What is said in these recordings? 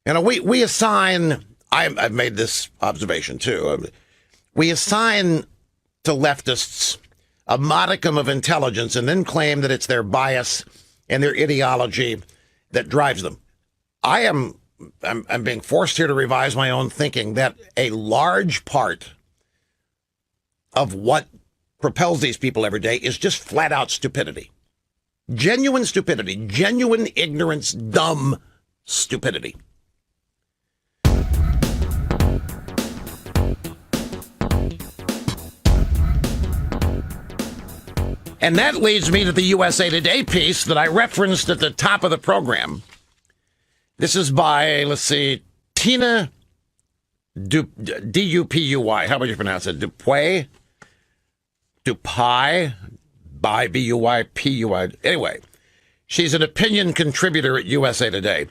We assign, I've made this observation too, we assign to leftists a modicum of intelligence and then claim that it's their bias and their ideology that drives them. I'm being forced here to revise my own thinking that a large part of what propels these people every day is just flat out stupidity. Genuine stupidity, genuine ignorance, dumb stupidity. And that leads me to the USA Today piece that I referenced at the top of the program. This is by, let's see, Tina D-U-P-U-Y. How would you pronounce it? Dupuy? Dupuy? By B-U-Y-P-U-I. Anyway, she's an opinion contributor at USA Today.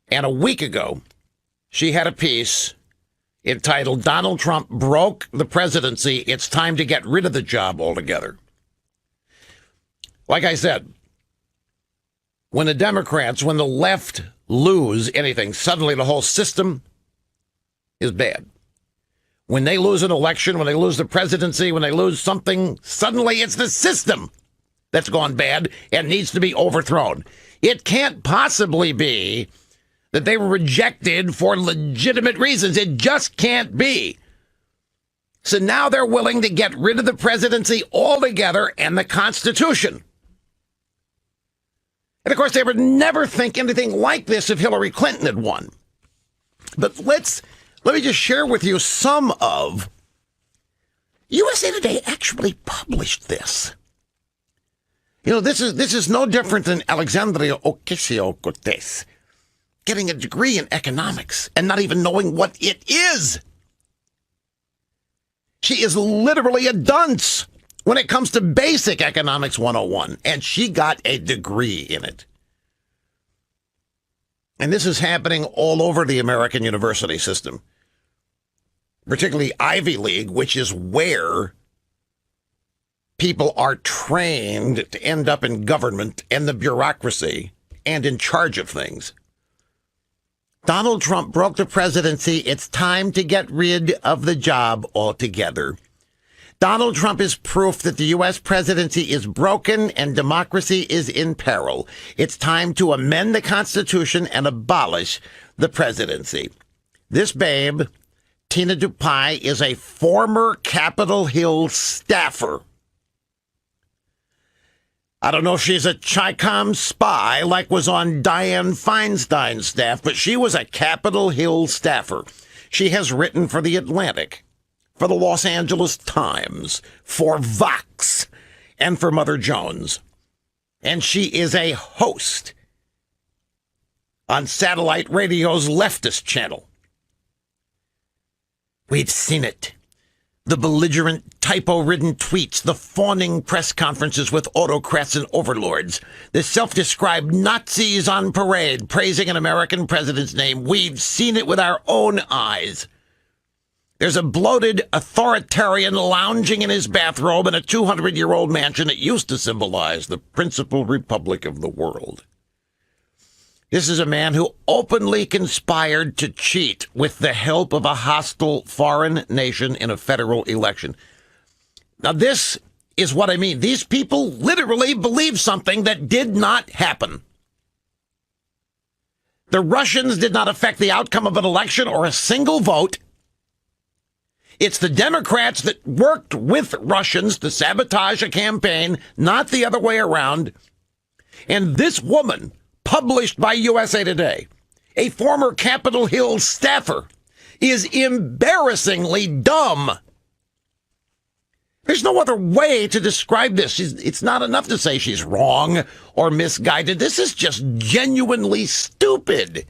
And a week ago, she had a piece entitled, Donald Trump Broke the Presidency. It's Time to Get Rid of the Job Altogether. Like I said, when the Democrats, when the left lose anything, suddenly the whole system is bad. When they lose an election, when they lose the presidency, when they lose something, suddenly it's the system that's gone bad and needs to be overthrown. It can't possibly be that they were rejected for legitimate reasons. It just can't be. So now they're willing to get rid of the presidency altogether and the Constitution. And of course, they would never think anything like this if Hillary Clinton had won. But let me just share with you some of USA Today actually published this. You know, this is no different than Alexandria Ocasio-Cortez getting a degree in economics and not even knowing what it is. She is literally a dunce when it comes to basic economics 101, and she got a degree in it. And this is happening all over the American university system, particularly Ivy League, which is where people are trained to end up in government and the bureaucracy and in charge of things. Donald Trump broke the presidency. It's time to get rid of the job altogether. Donald Trump is proof that the U.S. presidency is broken and democracy is in peril. It's time to amend the Constitution and abolish the presidency. This babe, Tina Dupuy, is a former Capitol Hill staffer. I don't know if she's a Chi-Com spy like was on Dianne Feinstein's staff, but she was a Capitol Hill staffer. She has written for The Atlantic, for the Los Angeles Times, for Vox, and for Mother Jones. And she is a host on satellite radio's leftist channel. We've seen it. The belligerent, typo-ridden tweets, the fawning press conferences with autocrats and overlords, the self-described Nazis on parade praising an American president's name. We've seen it with our own eyes. There's a bloated authoritarian lounging in his bathrobe in a 200-year-old mansion that used to symbolize the principal republic of the world. This is a man who openly conspired to cheat with the help of a hostile foreign nation in a federal election. Now, this is what I mean. These people literally believe something that did not happen. The Russians did not affect the outcome of an election or a single vote. It's the Democrats that worked with Russians to sabotage a campaign, not the other way around. And this woman, published by USA Today, a former Capitol Hill staffer, is embarrassingly dumb. There's no other way to describe this. It's not enough to say she's wrong or misguided. This is just genuinely stupid.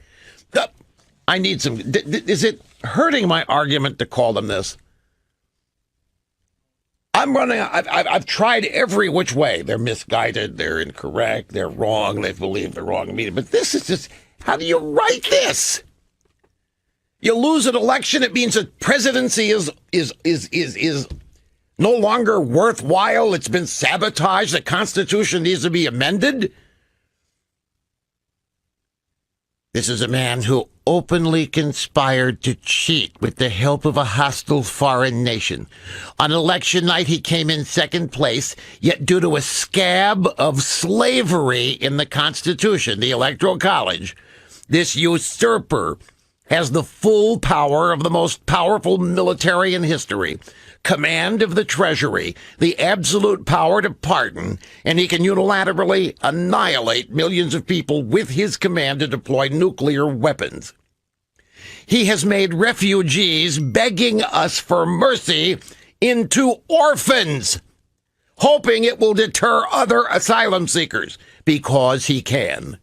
I need some... Is it hurting my argument to call them this? I've tried every which way. They're misguided, they're incorrect, they're wrong, they believe the wrong meaning. But this is just, how do you write this? You lose an election, it means that presidency is no longer worthwhile. It's been sabotaged. The Constitution needs to be amended. This is a man who openly conspired to cheat with the help of a hostile foreign nation. On election night, he came in second place, yet due to a scab of slavery in the Constitution, the Electoral College, this usurper has the full power of the most powerful military in history, command of the Treasury, the absolute power to pardon, and he can unilaterally annihilate millions of people with his command to deploy nuclear weapons. He has made refugees begging us for mercy into orphans, hoping it will deter other asylum seekers, because he can.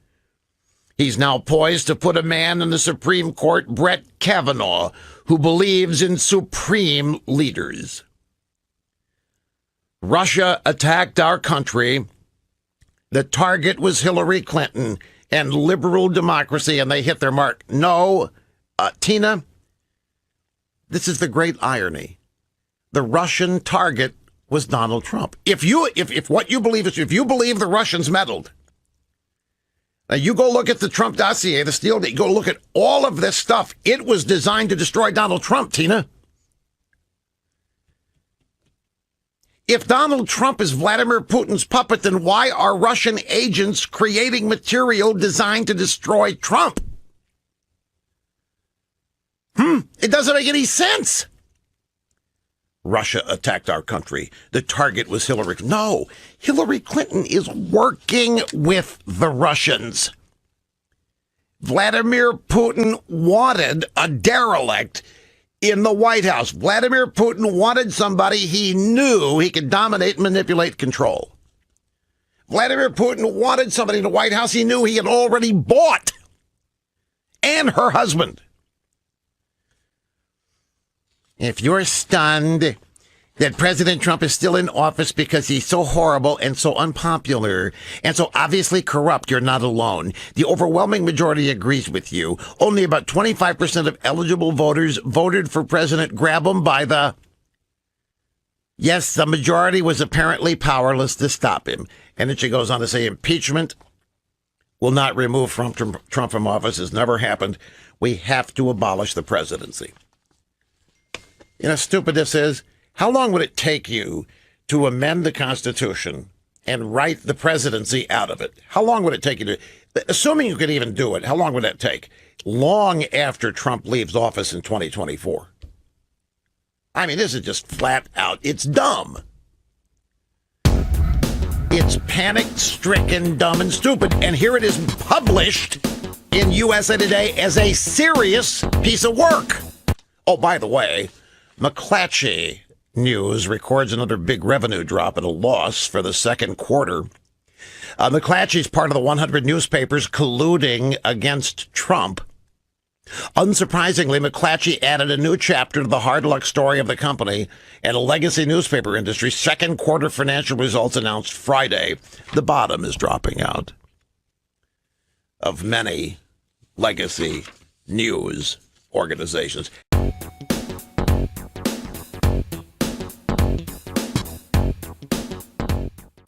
He's now poised to put a man in the Supreme Court, Brett Kavanaugh, who believes in supreme leaders. Russia attacked our country. The target was Hillary Clinton and liberal democracy, and they hit their mark. No, Tina, this is the great irony. The Russian target was Donald Trump. If what you believe is, if you believe the Russians meddled, now, you go look at the Trump dossier, the Steele, go look at all of this stuff. It was designed to destroy Donald Trump, Tina. If Donald Trump is Vladimir Putin's puppet, then why are Russian agents creating material designed to destroy Trump? It doesn't make any sense. Russia attacked our country. The target was Hillary. No, Hillary Clinton is working with the Russians. Vladimir Putin wanted a derelict in the White House. Vladimir Putin wanted somebody he knew he could dominate, manipulate, control. Vladimir Putin wanted somebody in the White House he knew he had already bought. And her husband. If you're stunned that President Trump is still in office because he's so horrible and so unpopular and so obviously corrupt, you're not alone. The overwhelming majority agrees with you. Only about 25% of eligible voters voted for President. Grab them by the... Yes, the majority was apparently powerless to stop him. And then she goes on to say impeachment will not remove Trump from office. Has never happened. We have to abolish the presidency. You know how stupid this is? How long would it take you to amend the Constitution and write the presidency out of it? How long would it take you to, assuming you could even do it, how long would that take? Long after Trump leaves office in 2024. I mean, this is just flat out, it's dumb. It's panic-stricken, dumb, and stupid. And here it is published in USA Today as a serious piece of work. Oh, by the way, McClatchy News records another big revenue drop and a loss for the second quarter. McClatchy's part of the 100 newspapers colluding against Trump. Unsurprisingly, McClatchy added a new chapter to the hard luck story of the company and a legacy newspaper industry. Second quarter financial results announced Friday. The bottom is dropping out of many legacy news organizations.